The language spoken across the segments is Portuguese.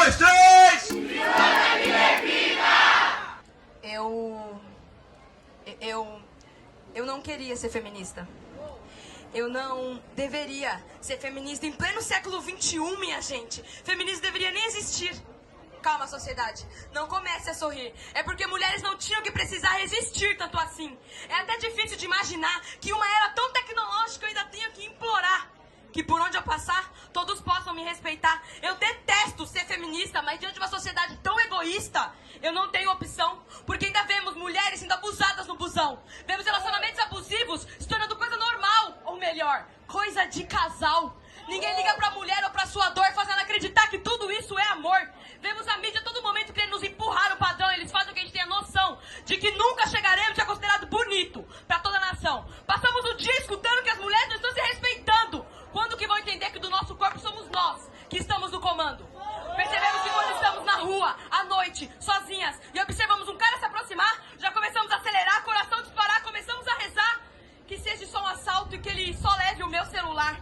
dois, três! Eu não queria ser feminista. Eu não deveria ser feminista em pleno século XXI, minha gente. Feminismo deveria nem existir. Calma, sociedade. Não comece a sorrir. É porque mulheres não tinham que precisar resistir tanto assim. É até difícil de imaginar que uma era tão tecnológica eu ainda tenho que implorar que por onde eu passar, todos possam me respeitar. Eu detesto ser feminista, mas diante de uma sociedade tão egoísta, eu não tenho opção. Porque ainda vemos mulheres sendo abusadas no busão. Vemos relacionamentos abusivos se tornando coisa normal. Ou melhor, coisa de casal. Ninguém liga pra mulher ou pra sua dor, fazendo acreditar que tudo isso é amor. Vemos a mídia a todo momento querendo nos empurrar o padrão. Eles fazem com que a gente tenha noção de que nunca chegaremos a ser considerado bonito pra toda a nação. Passamos o dia escutando que as mulheres não estão se respeitando. Quando que vão entender que do nosso corpo somos nós que estamos no comando? Percebemos que quando estamos na rua, à noite, sozinhas, e observamos um cara se aproximar, já começamos a acelerar, coração disparar, começamos a rezar que seja só um assalto e que ele só leve o meu celular.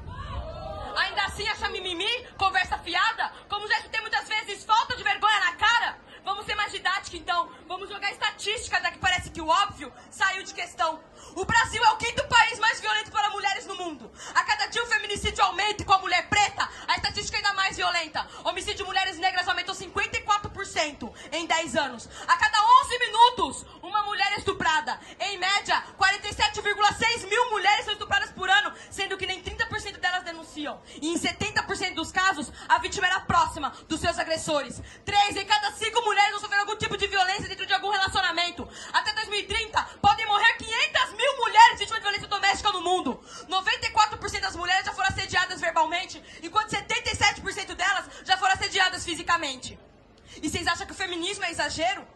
Ainda assim acha mimimi, conversa fiada, como já tem muitas vezes falta de vergonha na cara? Vamos ser mais didática então, vamos jogar estatística da que parece que o óbvio saiu de questão. O Brasil é o 5º país mais violento para mulheres no mundo. A cada dia o feminicídio aumenta e com a mulher preta, a estatística é ainda mais violenta. Homicídio de mulheres negras aumentou 54% em 10 anos. A cada 11 minutos, uma mulher é estuprada. Em média, 47,6 mil mulheres são estupradas por ano, sendo que nem 30% delas denunciam. E em 70% dos casos, a vítima era próxima dos seus agressores. 3 em cada 5 mulheres vão sofrer algum tipo de violência dentro de algum relacionamento. Até 2030, podem morrer 500 mil mulheres vítimas de violência doméstica no mundo. 94% das mulheres já foram assediadas verbalmente, enquanto 77% delas já foram assediadas fisicamente. E vocês acham que o feminismo é exagero?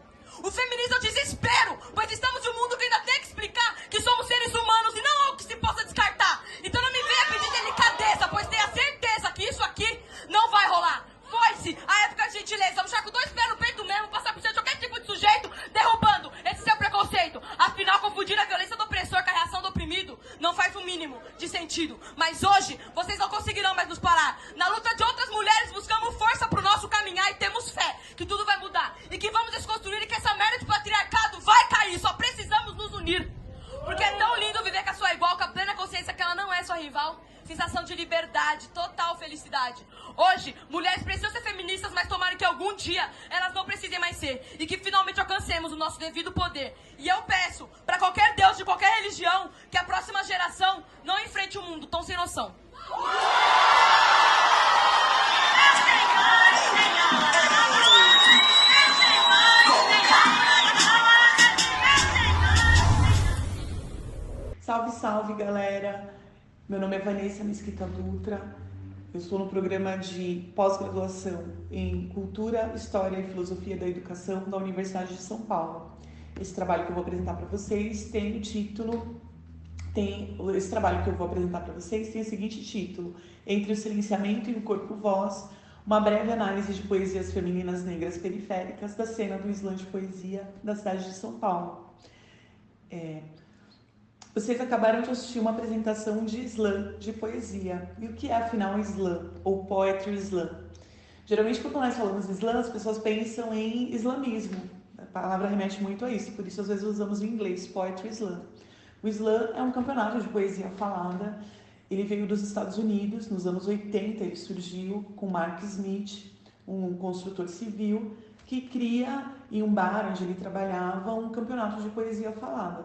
O feminismo é o desespero, pois estamos em um mundo que ainda tem que explicar que somos seres humanos e não algo que se possa descartar. Então não me venha pedir delicadeza, pois tenha certeza que isso aqui não vai rolar. Foi-se a época de gentileza. Vamos ficar com 2 pés no peito mesmo, passar por cima de qualquer tipo de sujeito, derrubando esse seu preconceito. Afinal, confundir a violência do opressor com a reação do oprimido não faz o mínimo de sentido. Mas hoje, vocês não conseguirão mais nos parar. Na luta de outras mulheres, buscamos força pro nosso caminhar e temos fé que tudo vai mudar. E que vamos desconstruir e que essa merda de patriarcado vai cair. Só precisamos nos unir. Porque é tão lindo viver com a sua igual, com a plena consciência que ela não é sua rival. Sensação de liberdade, total felicidade. Hoje, mulheres precisam ser feministas, mas tomara que algum dia elas não precisem mais ser. E que finalmente alcancemos o nosso devido poder. E eu peço, para qualquer deus de qualquer religião, que a próxima geração não enfrente um mundo tão sem noção. Salve, salve, galera! Meu nome é Vanessa Mesquita Dutra, eu estou no programa de pós-graduação em Cultura, História e Filosofia da Educação da Universidade de São Paulo. Esse trabalho que eu vou apresentar para vocês tem o título, tem o seguinte título: Entre o Silenciamento e o Corpo-Voz, uma breve análise de poesias femininas negras periféricas da cena do slam de poesia da cidade de São Paulo. Vocês acabaram de assistir uma apresentação de slam, de poesia. E o que é, afinal, slam, ou poetry slam? Geralmente, quando nós falamos slam, as pessoas pensam em islamismo. A palavra remete muito a isso, por isso, às vezes, usamos em inglês, poetry slam. O slam é um campeonato de poesia falada. Ele veio dos Estados Unidos, nos anos 80, ele surgiu com Mark Smith, um construtor civil, que cria, em um bar onde ele trabalhava, um campeonato de poesia falada.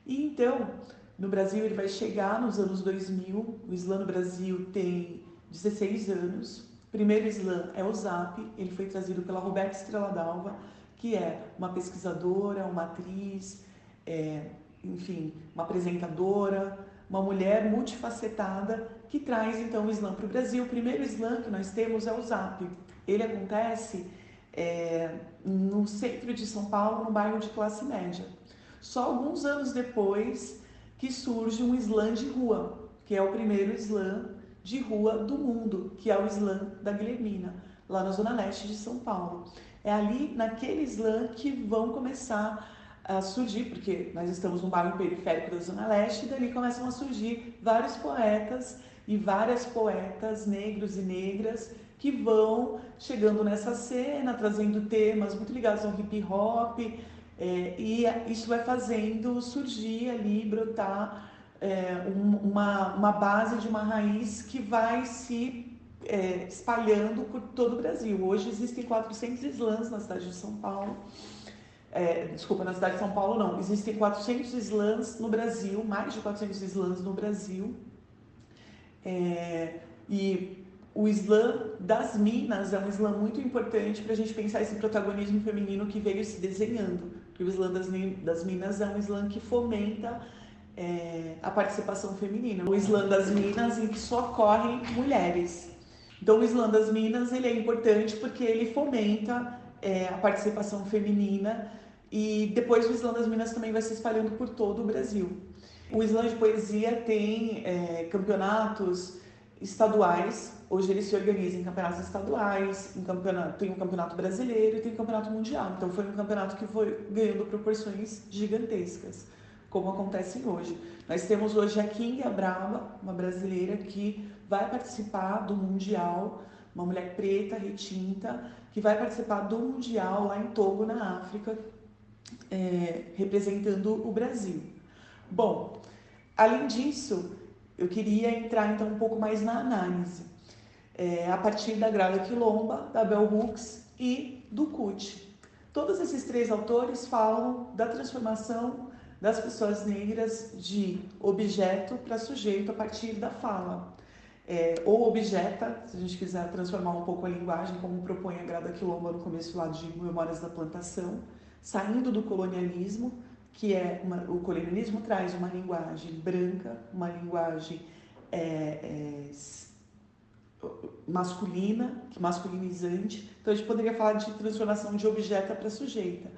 E então, no Brasil, ele vai chegar nos anos 2000. O slam no Brasil tem 16 anos. O primeiro slam é o Zap, ele foi trazido pela Roberta Estrela Dalva, que é uma pesquisadora, uma atriz, enfim, uma apresentadora, uma mulher multifacetada, que traz então o slam para o Brasil. O primeiro slam que nós temos é o Zap. Ele acontece no centro de São Paulo, no bairro de classe média. Só alguns anos depois que surge um slam de rua, que é o primeiro slam de rua do mundo, que é o slam da Guilhermina, lá na zona leste de São Paulo. É ali, naquele slam, que vão começar a surgir, porque nós estamos num bairro periférico da zona leste, e dali começam a surgir vários poetas e várias poetas negros e negras que vão chegando nessa cena, trazendo temas muito ligados ao hip hop, e isso vai fazendo surgir ali, brotar uma base de uma raiz que vai se espalhando por todo o Brasil. Hoje existem 400 slams na cidade de São Paulo. Na cidade de São Paulo não, existem 400 slams no Brasil, mais de 400 slams no Brasil. E o slam das Minas é um slam muito importante para a gente pensar esse protagonismo feminino que veio se desenhando. Porque o slam das Minas é um slam que fomenta a participação feminina. O slam das Minas em que só correm mulheres. Então o slam das Minas ele é importante porque ele fomenta a participação feminina, e depois o slam das Minas também vai se espalhando por todo o Brasil. O slam de poesia tem campeonatos estaduais. Hoje ele se organiza em campeonatos estaduais, tem um campeonato brasileiro e tem um campeonato mundial. Então foi um campeonato que foi ganhando proporções gigantescas, como acontecem hoje. Nós temos hoje a Kinga Braba, uma brasileira que vai participar do mundial, uma mulher preta, retinta, que vai participar do mundial lá em Togo, na África, representando o Brasil. Bom, além disso, eu queria entrar então um pouco mais na análise, a partir da Grada Quilomba, da Bell Hooks e do CUT. Todos esses três autores falam da transformação das pessoas negras de objeto para sujeito a partir da fala. Ou objeta, se a gente quiser transformar um pouco a linguagem, como propõe a Grada Quilomba no começo lá de Memórias da Plantação, saindo do colonialismo, que o colonialismo traz uma linguagem branca, uma linguagem masculinizante. Então a gente poderia falar de transformação de objeta para sujeita.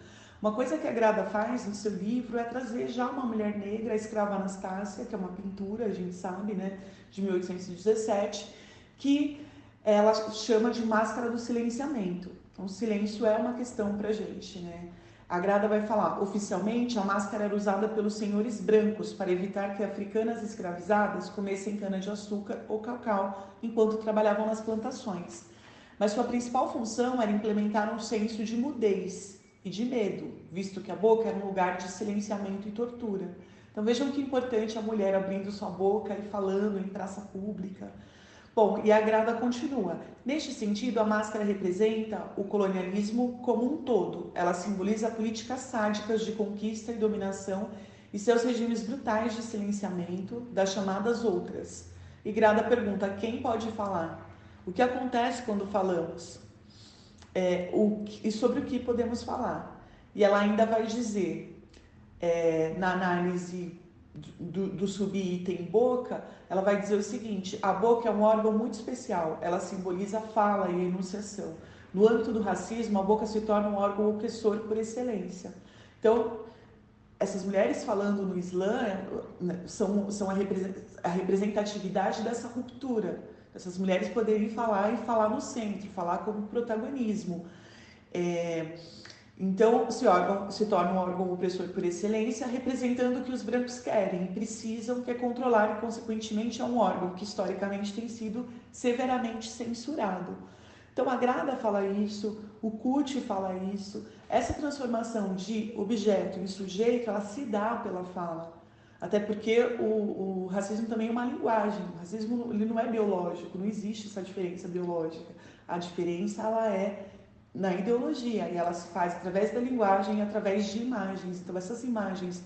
Uma coisa que a Grada faz no seu livro é trazer já uma mulher negra, a escrava Anastácia, que é uma pintura, a gente sabe, né, de 1817, que ela chama de máscara do silenciamento. Então o silêncio é uma questão para a gente, né? A Grada vai falar, oficialmente, a máscara era usada pelos senhores brancos para evitar que africanas escravizadas comessem cana-de-açúcar ou cacau enquanto trabalhavam nas plantações. Mas sua principal função era implementar um senso de mudez e de medo, visto que a boca era um lugar de silenciamento e tortura. Então vejam que importante a mulher abrindo sua boca e falando em praça pública. Bom, e a Grada continua. Neste sentido, a máscara representa o colonialismo como um todo. Ela simboliza políticas sádicas de conquista e dominação e seus regimes brutais de silenciamento das chamadas outras. E Grada pergunta, quem pode falar? O que acontece quando falamos? E sobre o que podemos falar? E ela ainda vai dizer, na análise do subitem boca, ela vai dizer o seguinte, a boca é um órgão muito especial, ela simboliza a fala e a enunciação. No âmbito do racismo, a boca se torna um órgão opressor por excelência. Então, essas mulheres falando no Islã são a representatividade dessa ruptura. Essas mulheres poderem falar e falar no centro, falar como protagonismo. Então, se torna um órgão opressor por excelência, representando o que os brancos querem e precisam, que é controlar, e consequentemente é um órgão que historicamente tem sido severamente censurado. Então a Grada fala isso, o CUT fala isso, essa transformação de objeto em sujeito, ela se dá pela fala. Até porque o racismo também é uma linguagem, o racismo ele não é biológico, não existe essa diferença biológica. A diferença ela é na ideologia, e ela se faz através da linguagem, através de imagens. Então essas imagens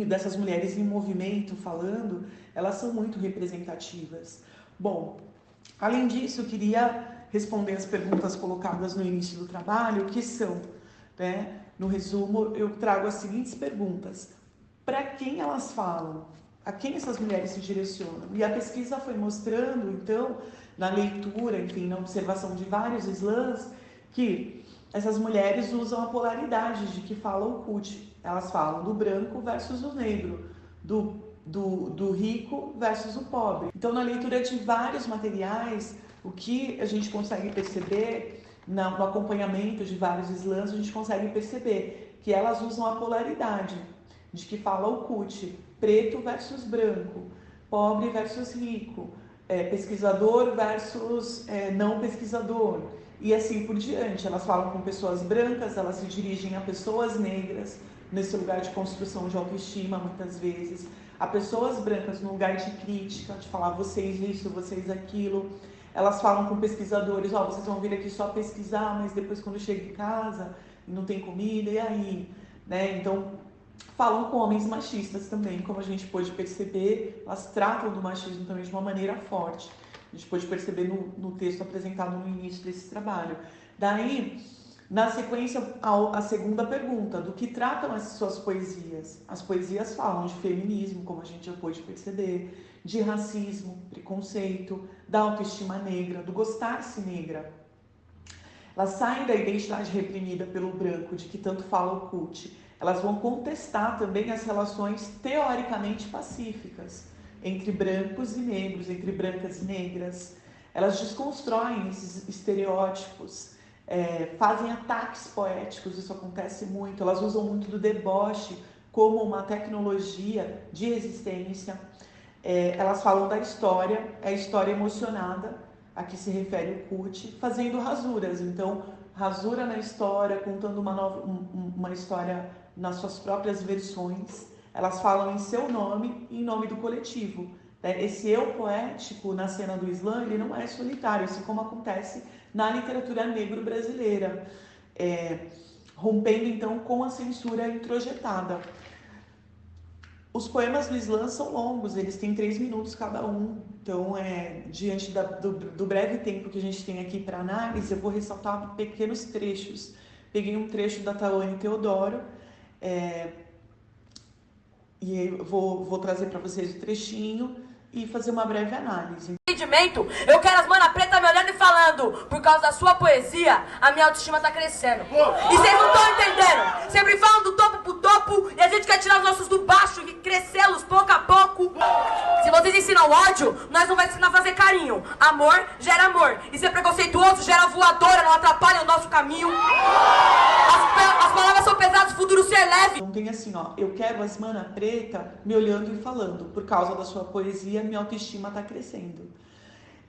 dessas mulheres em movimento falando, elas são muito representativas. Bom, além disso, eu queria responder as perguntas colocadas no início do trabalho, que são, né, no resumo, eu trago as seguintes perguntas. Para quem elas falam? A quem essas mulheres se direcionam? E a pesquisa foi mostrando, então, na leitura, enfim, na observação de vários slams, que essas mulheres usam a polaridade de que fala o CUT. Elas falam do branco versus o negro, do rico versus o pobre. Então, na leitura de vários materiais, o que a gente consegue perceber, no acompanhamento de vários slams, a gente consegue perceber que elas usam a polaridade de que fala o CUT, preto versus branco, pobre versus rico, pesquisador versus não pesquisador, e assim por diante. Elas falam com pessoas brancas, elas se dirigem a pessoas negras, nesse lugar de construção de autoestima, muitas vezes, a pessoas brancas no lugar de crítica, de falar vocês isso, vocês aquilo. Elas falam com pesquisadores, vocês vão vir aqui só pesquisar, mas depois quando chega em casa não tem comida, e aí? Né? Então, falam com homens machistas também, como a gente pôde perceber, elas tratam do machismo também de uma maneira forte. A gente pôde perceber no texto apresentado no início desse trabalho. Daí, na sequência, a segunda pergunta, do que tratam as suas poesias? As poesias falam de feminismo, como a gente já pôde perceber, de racismo, preconceito, da autoestima negra, do gostar-se negra. Elas saem da identidade reprimida pelo branco, de que tanto fala o CUT. Elas vão contestar também as relações teoricamente pacíficas entre brancos e negros, entre brancas e negras. Elas desconstroem esses estereótipos, fazem ataques poéticos, isso acontece muito. Elas usam muito do deboche como uma tecnologia de existência. Elas falam da história, a história emocionada, a que se refere o CUT, fazendo rasuras. Então, rasura na história, contando uma história nas suas próprias versões. Elas falam em seu nome e em nome do coletivo. Esse eu poético na cena do slam, ele não é solitário, assim como acontece na literatura negro brasileira, rompendo então com a censura introjetada. Os poemas do slam são longos, eles têm 3 minutos cada um. Então, diante do breve tempo que a gente tem aqui para análise, eu vou ressaltar pequenos trechos. Peguei um trecho da Tawane Teodoro, e eu vou trazer para vocês o trechinho e fazer uma breve análise. Eu quero as mana preta me olhando e falando: por causa da sua poesia, a minha autoestima tá crescendo. E vocês não estão entendendo. Sempre falam do topo pro topo e a gente quer tirar os nossos do baixo e crescê-los pouco a pouco. Se vocês ensinam ódio, nós não vamos ensinar a fazer carinho. Amor gera amor. E ser preconceituoso gera voadora, não atrapalha o nosso caminho. As palavras são pesadas, o futuro ser leve. Então tem assim, eu quero as mana preta me olhando e falando: por causa da sua poesia, minha autoestima tá crescendo.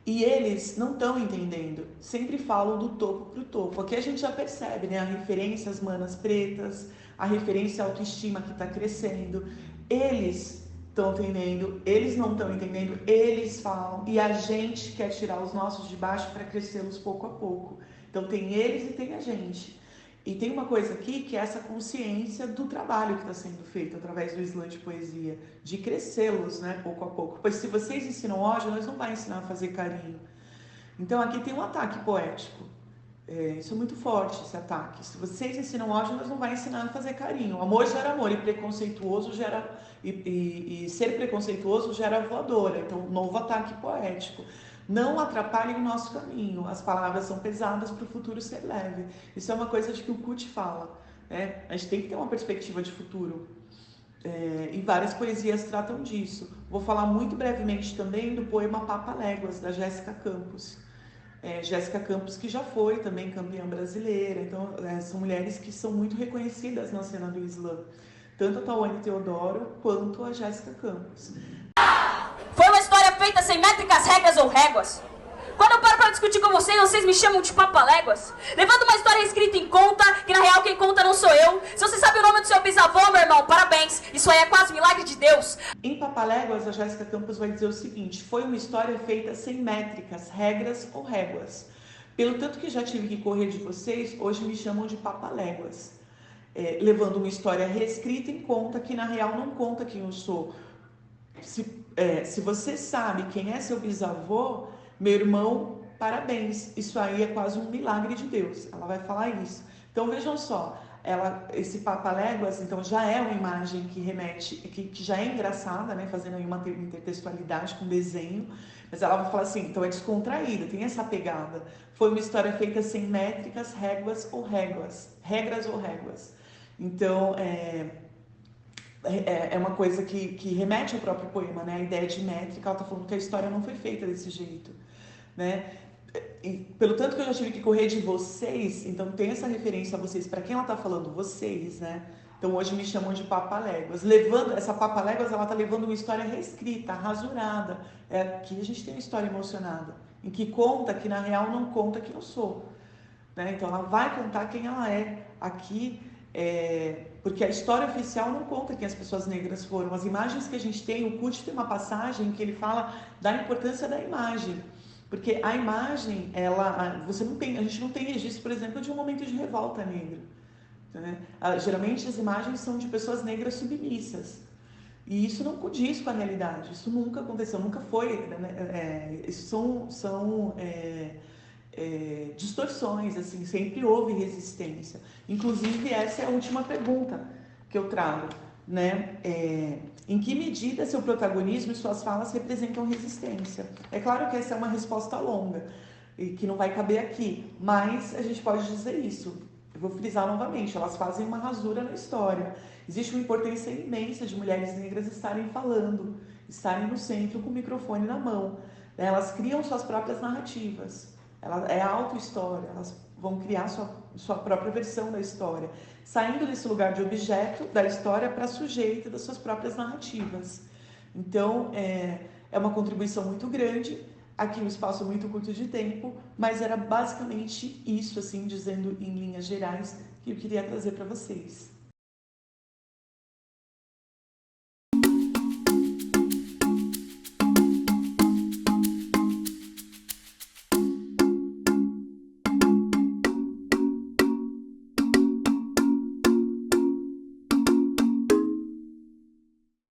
E eles não estão entendendo, sempre falam do topo pro topo. Aqui a gente já percebe, né, a referência às manas pretas, a referência à autoestima que está crescendo. Eles estão entendendo, eles não estão entendendo, eles falam, e a gente quer tirar os nossos de baixo para crescê-los pouco a pouco. Então tem eles e tem a gente. E tem uma coisa aqui que é essa consciência do trabalho que está sendo feito através do slam de poesia, de crescê-los, né, pouco a pouco. Pois se vocês ensinam ódio, nós não vamos ensinar a fazer carinho. Então aqui tem um ataque poético. Isso é muito forte, esse ataque. Se vocês ensinam ódio, nós não vamos ensinar a fazer carinho. Amor gera amor e preconceituoso gera... E ser preconceituoso gera voadora. Então, novo ataque poético. Não atrapalhem o nosso caminho. As palavras são pesadas para o futuro ser leve. Isso é uma coisa de que o CUT fala. A gente tem que ter uma perspectiva de futuro. E várias poesias tratam disso. Vou falar muito brevemente também do poema Papaléguas, da Jéssica Campos. Jéssica Campos, que já foi também campeã brasileira. Então, são mulheres que são muito reconhecidas na cena do slam. Tanto a Tawane Teodoro quanto a Jéssica Campos. Foi uma história feita sem métricas, regras ou réguas. Quando eu paro pra discutir com vocês me chamam de papaléguas. Levando uma história escrita em conta, que na real quem conta não sou eu. Se você sabe o nome do seu bisavô, meu irmão, parabéns. Isso aí é quase milagre de Deus. Em Papaléguas, a Jéssica Campos vai dizer o seguinte: foi uma história feita sem métricas, regras ou réguas. Pelo tanto que já tive que correr de vocês, hoje me chamam de papaléguas. Levando uma história reescrita em conta, que na real não conta quem eu sou. Se você sabe quem é seu bisavô, meu irmão, parabéns. Isso aí é quase um milagre de Deus. Ela vai falar isso. Então vejam só, esse Papaléguas, então já é uma imagem que remete, que já é engraçada, né, fazendo aí uma intertextualidade com desenho, mas ela vai falar assim, então é descontraída, tem essa pegada. Foi uma história feita sem métricas, regras ou réguas. Então, é uma coisa que remete ao próprio poema, né? A ideia de métrica, ela está falando que a história não foi feita desse jeito, né? E, pelo tanto que eu já tive que correr de vocês, então tem essa referência a vocês, para quem ela está falando, vocês, né? Então hoje me chamam de Papaléguas. Levando essa Papaléguas, ela está levando uma história reescrita, rasurada. Aqui a gente tem uma história emocionada, em que conta que na real não conta quem eu sou, né? Então ela vai contar quem ela é aqui, porque a história oficial não conta quem as pessoas negras foram. As imagens que a gente tem, o Kut tem uma passagem que ele fala da importância da imagem, porque a imagem, você não tem, a gente não tem registro, por exemplo, de um momento de revolta negra, né? Geralmente as imagens são de pessoas negras submissas. E isso não condiz com a realidade, isso nunca aconteceu, nunca foi, né? Isso são distorções, assim, sempre houve resistência. Inclusive, essa é a última pergunta que eu trago, né? Em que medida seu protagonismo e suas falas representam resistência? É claro que essa é uma resposta longa e que não vai caber aqui, mas a gente pode dizer isso. Eu vou frisar novamente, elas fazem uma rasura na história. Existe uma importância imensa de mulheres negras estarem falando, estarem no centro com o microfone na mão. Elas criam suas próprias narrativas. É auto-história, elas vão criar sua própria versão da história, saindo desse lugar de objeto da história para sujeito das suas próprias narrativas. Então, é uma contribuição muito grande, aqui um espaço muito curto de tempo, mas era basicamente isso, assim, dizendo em linhas gerais, que eu queria trazer para vocês.